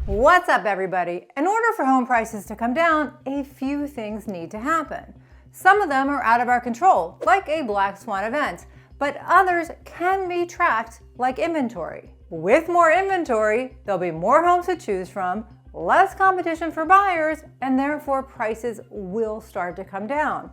What's up, everybody? In order for home prices to come down, a few things need to happen. Some of them are out of our control, like a black swan event, but others can be tracked, like inventory. With more inventory, there'll be more homes to choose from, less competition for buyers, and therefore prices will start to come down.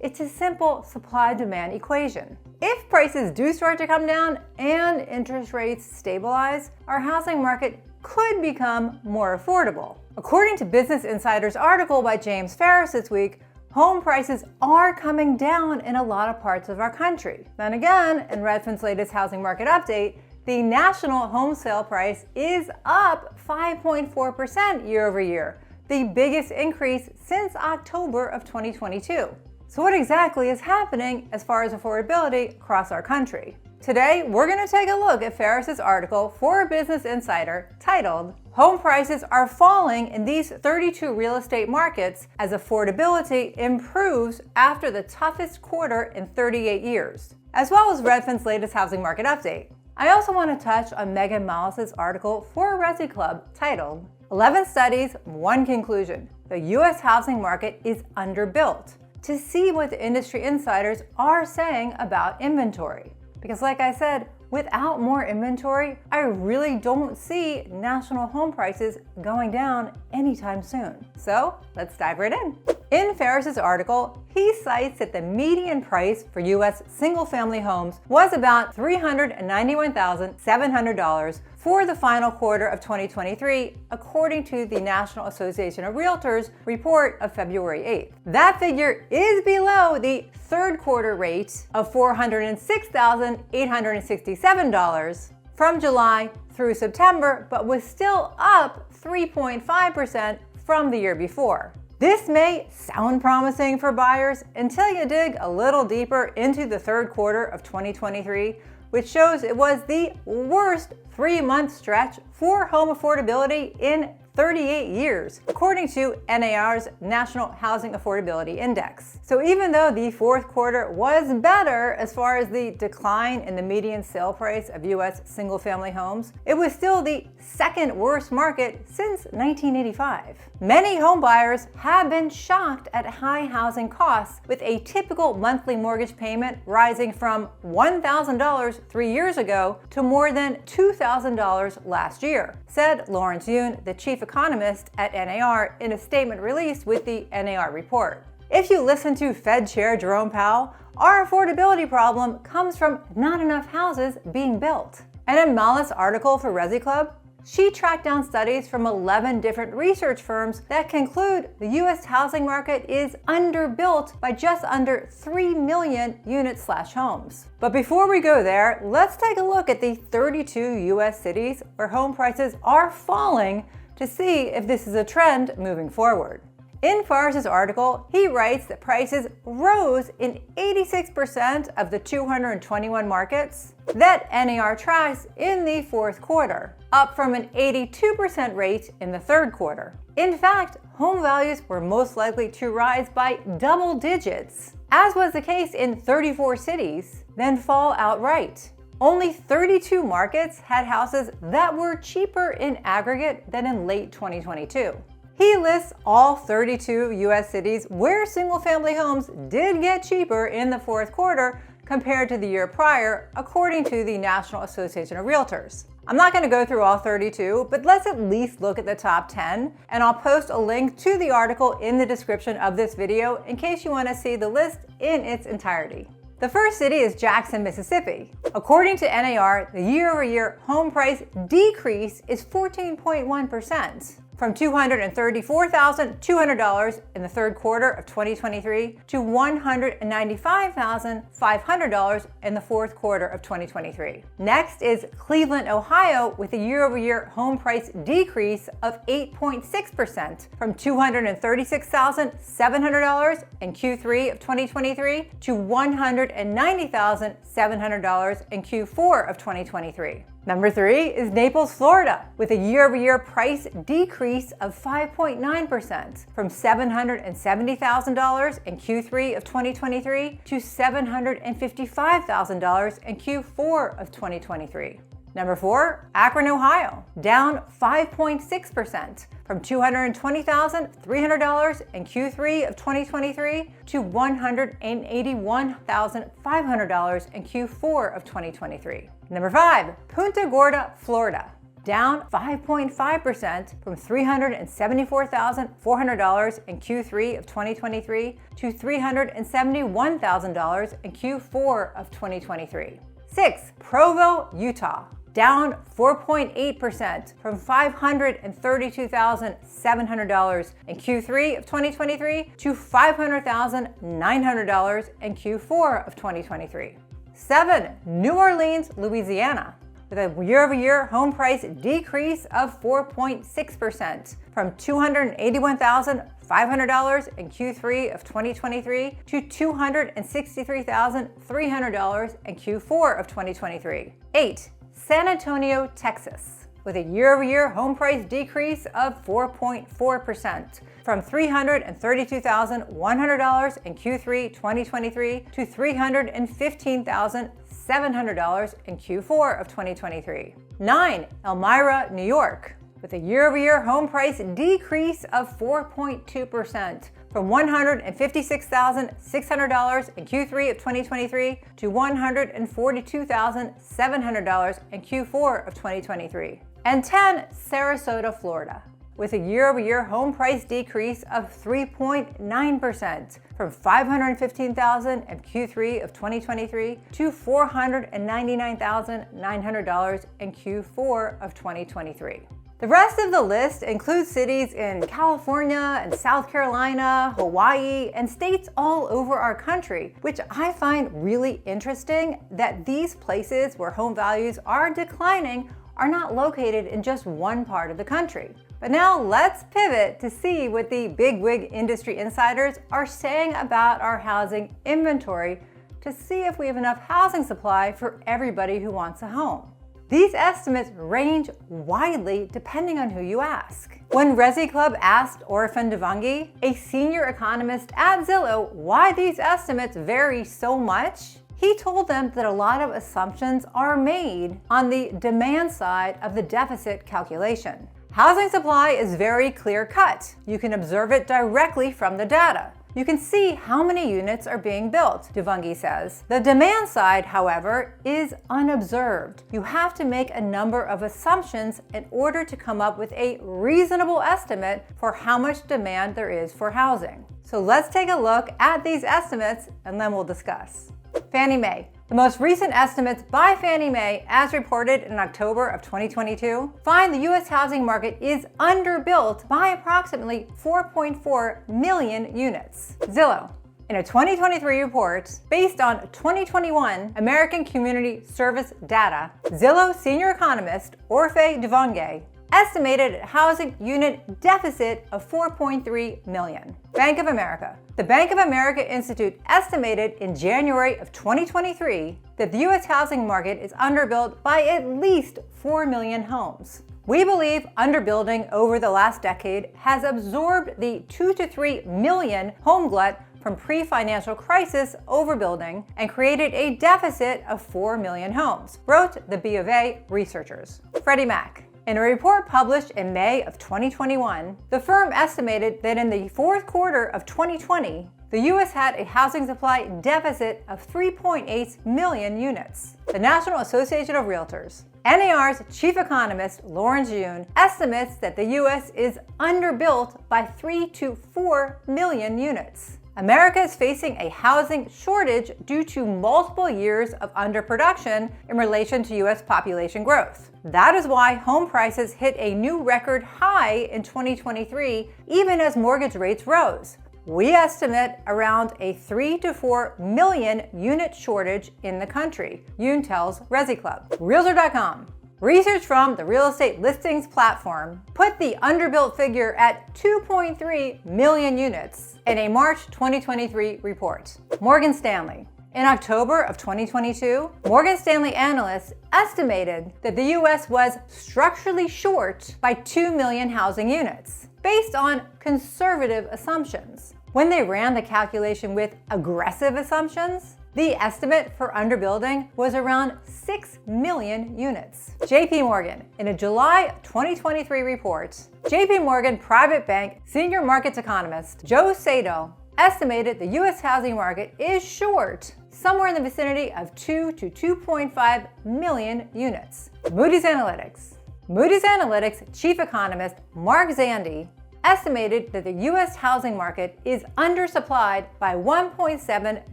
It's a simple supply-demand equation. If prices do start to come down and interest rates stabilize, our housing market could become more affordable. According to Business Insider's article by James Faris this week, home prices are coming down in a lot of parts of our country. Then again, in Redfin's latest housing market update, the national home sale price is up 5.4% year over year, the biggest increase since October of 2022. So what exactly is happening as far as affordability across our country? Today, we're going to take a look at Faris's article for Business Insider titled, "Home Prices Are Falling in These 32 Real Estate Markets as Affordability Improves After the Toughest Quarter in 38 Years," as well as Redfin's latest housing market update. I also want to touch on Megan Mollis's article for Resi Club titled, "11 Studies, One Conclusion. The U.S. Housing Market is Underbuilt," to see what the industry insiders are saying about inventory. Because like I said, without more inventory, I really don't see national home prices going down anytime soon. So let's dive right in. In Faris's article, he cites that the median price for U.S. single-family homes was about $391,700 for the final quarter of 2023, according to the National Association of Realtors report of February 8th. That figure is below the third quarter rate of $406,867 from July through September, but was still up 3.5% from the year before. This may sound promising for buyers until you dig a little deeper into the third quarter of 2023, which shows it was the worst 3-month stretch for home affordability in 38 years, according to NAR's National Housing Affordability Index. So even though the fourth quarter was better as far as the decline in the median sale price of U.S. single-family homes, it was still the second worst market since 1985. Many home buyers have been shocked at high housing costs, with a typical monthly mortgage payment rising from $1,000 3 years ago to more than $2,000 last year, said Lawrence Yoon, the chief economist at NAR, in a statement released with the NAR report. If you listen to Fed Chair Jerome Powell, our affordability problem comes from not enough houses being built. And in Mollis' article for Resi Club, she tracked down studies from 11 different research firms that conclude the U.S. housing market is underbuilt by just under 3 million units/homes. But before we go there, let's take a look at the 32 U.S. cities where home prices are falling to see if this is a trend moving forward. In Faris's article, he writes that prices rose in 86% of the 221 markets that NAR tracks in the fourth quarter, up from an 82% rate in the third quarter. In fact, home values were most likely to rise by double digits, as was the case in 34 cities, then fall outright. Only 32 markets had houses that were cheaper in aggregate than in late 2022. He lists all 32 U.S. cities where single-family homes did get cheaper in the fourth quarter compared to the year prior, according to the National Association of Realtors. I'm not going to go through all 32, but let's at least look at the top 10, and I'll post a link to the article in the description of this video in case you want to see the list in its entirety. The first city is Jackson, Mississippi. According to NAR, the year-over-year home price decrease is 14.1%. From $234,200 in the third quarter of 2023 to $195,500 in the fourth quarter of 2023. Next is Cleveland, Ohio, with a year-over-year home price decrease of 8.6% from $236,700 in Q3 of 2023 to $190,700 in Q4 of 2023. Number 3 is Naples, Florida, with a year-over-year price decrease of 5.9% from $770,000 in Q3 of 2023 to $755,000 in Q4 of 2023. Number 4, Akron, Ohio, down 5.6% from $220,300 in Q3 of 2023 to $181,500 in Q4 of 2023. Number 5, Punta Gorda, Florida, down 5.5% from $374,400 in Q3 of 2023 to $371,000 in Q4 of 2023. 6, Provo, Utah, down 4.8% from $532,700 in Q3 of 2023 to $500,900 in Q4 of 2023. 7, New Orleans, Louisiana, with a year-over-year home price decrease of 4.6% from $281,500 in Q3 of 2023 to $263,300 in Q4 of 2023. 8, San Antonio, Texas, with a year-over-year home price decrease of 4.4% from $332,100 in Q3 2023 to $315,700 in Q4 of 2023. 9, Elmira, New York, with a year-over-year home price decrease of 4.2% from $156,600 in Q3 of 2023 to $142,700 in Q4 of 2023. And 10, Sarasota, Florida, with a year-over-year home price decrease of 3.9% from $515,000 in Q3 of 2023 to $499,900 in Q4 of 2023. The rest of the list includes cities in California and South Carolina, Hawaii, and states all over our country, which I find really interesting that these places where home values are declining are not located in just one part of the country. But now let's pivot to see what the bigwig industry insiders are saying about our housing inventory to see if we have enough housing supply for everybody who wants a home. These estimates range widely depending on who you ask. When Resi Club asked Orphan Devangi, a senior economist at Zillow, why these estimates vary so much, he told them that a lot of assumptions are made on the demand side of the deficit calculation. Housing supply is very clear-cut. You can observe it directly from the data. You can see how many units are being built, Devangi says. The demand side, however, is unobserved. You have to make a number of assumptions in order to come up with a reasonable estimate for how much demand there is for housing. So let's take a look at these estimates and then we'll discuss. Fannie Mae. The most recent estimates by Fannie Mae, as reported in October of 2022, find the U.S. housing market is underbuilt by approximately 4.4 million units. Zillow. In a 2023 report based on 2021 American Community Service data, Zillow senior economist Orphan Devangi estimated a housing unit deficit of 4.3 million. Bank of America. The Bank of America Institute estimated in January of 2023 that the U.S. housing market is underbuilt by at least 4 million homes. We believe underbuilding over the last decade has absorbed the 2 to 3 million home glut from pre-financial crisis overbuilding and created a deficit of 4 million homes, wrote the B of A researchers. Freddie Mac. In a report published in May of 2021, the firm estimated that in the fourth quarter of 2020, the U.S. had a housing supply deficit of 3.8 million units. The National Association of Realtors. NAR's chief economist, Lawrence Yun, estimates that the U.S. is underbuilt by 3 to 4 million units. America is facing a housing shortage due to multiple years of underproduction in relation to U.S. population growth. That is why home prices hit a new record high in 2023, even as mortgage rates rose. We estimate around a 3 to 4 million unit shortage in the country, Yoon tells Resi Club. Realtor.com. Research from the real estate listings platform put the underbuilt figure at 2.3 million units in a March 2023 report. Morgan Stanley. In October of 2022, Morgan Stanley analysts estimated that the U.S. was structurally short by 2 million housing units, based on conservative assumptions. When they ran the calculation with aggressive assumptions, The estimate for underbuilding was around 6 million units. JP Morgan, in a July 2023 report, JP Morgan Private Bank senior markets economist Joe Sato estimated the U.S. housing market is short somewhere in the vicinity of 2 to 2.5 million units. Moody's Analytics chief economist Mark Zandi estimated that the U.S. housing market is undersupplied by 1.7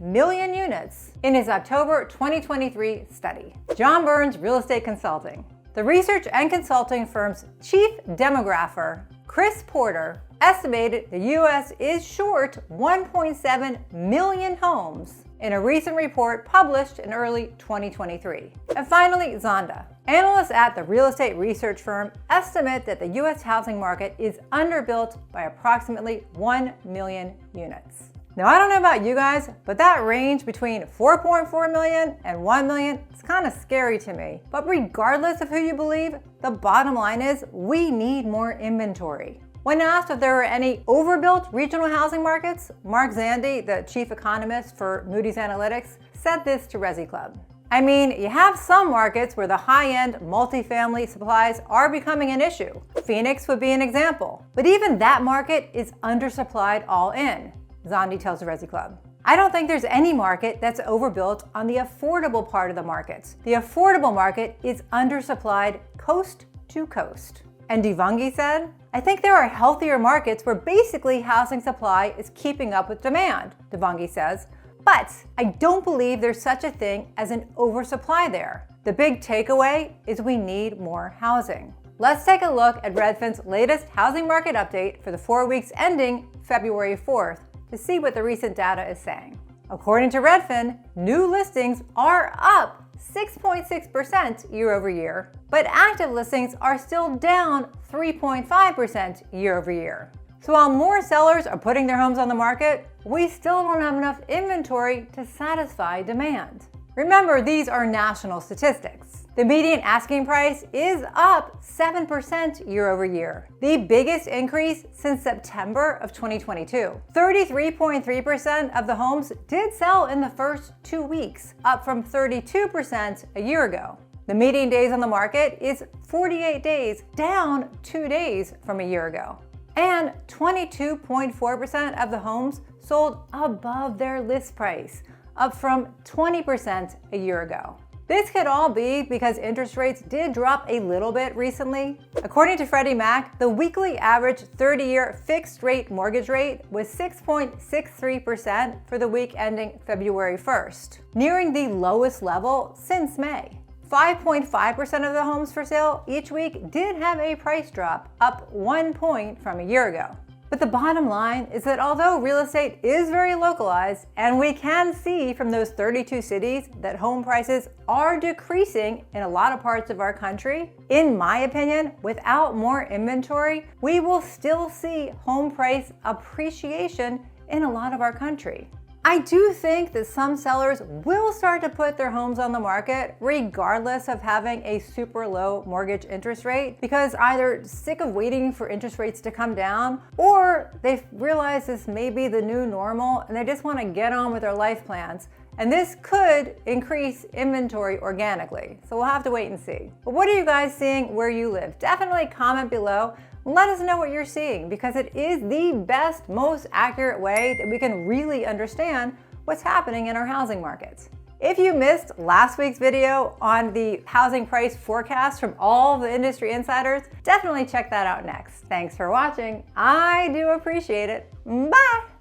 million units in his October 2023 study. John Burns Real Estate Consulting. The research and consulting firm's chief demographer, Chris Porter, estimated the U.S. is short 1.7 million homes in a recent report published in early 2023. And finally, Zonda. Analysts at the real estate research firm estimate that the U.S. housing market is underbuilt by approximately 1 million units. Now, I don't know about you guys, but that range between 4.4 million and 1 million is kind of scary to me. But regardless of who you believe, the bottom line is we need more inventory. When asked if there were any overbuilt regional housing markets, Mark Zandi, the chief economist for Moody's Analytics, said this to Resi Club. I mean, you have some markets where the high-end multifamily supplies are becoming an issue. Phoenix would be an example. But even that market is undersupplied all in, Zandi tells the Resi Club. I don't think there's any market that's overbuilt on the affordable part of the market. The affordable market is undersupplied coast to coast. And Divangi said, I think there are healthier markets where basically housing supply is keeping up with demand, Divangi says, but I don't believe there's such a thing as an oversupply there. The big takeaway is we need more housing. Let's take a look at Redfin's latest housing market update for the 4 weeks ending February 4th to see what the recent data is saying. According to Redfin, new listings are up 6.6% year over year, but active listings are still down 3.5% year over year. So while more sellers are putting their homes on the market, we still don't have enough inventory to satisfy demand. Remember, these are national statistics. The median asking price is up 7% year over year, the biggest increase since September of 2022. 33.3% of the homes did sell in the first 2 weeks, up from 32% a year ago. The median days on the market is 48 days, down 2 days from a year ago. And 22.4% of the homes sold above their list price, up from 20% a year ago. This could all be because interest rates did drop a little bit recently. According to Freddie Mac, the weekly average 30-year fixed-rate mortgage rate was 6.63% for the week ending February 1st, nearing the lowest level since May. 5.5% of the homes for sale each week did have a price drop, up 1 point from a year ago. But the bottom line is that although real estate is very localized, and we can see from those 32 cities that home prices are decreasing in a lot of parts of our country, in my opinion, without more inventory, we will still see home price appreciation in a lot of our country. I do think that some sellers will start to put their homes on the market regardless of having a super low mortgage interest rate, because either sick of waiting for interest rates to come down, or they've realized this may be the new normal and they just want to get on with their life plans. And this could increase inventory organically. So we'll have to wait and see. But what are you guys seeing where you live? Definitely comment below. Let us know what you're seeing, because it is the best, most accurate way that we can really understand what's happening in our housing markets. If you missed last week's video on the housing price forecast from all the industry insiders, definitely check that out next. Thanks for watching. I do appreciate it. Bye.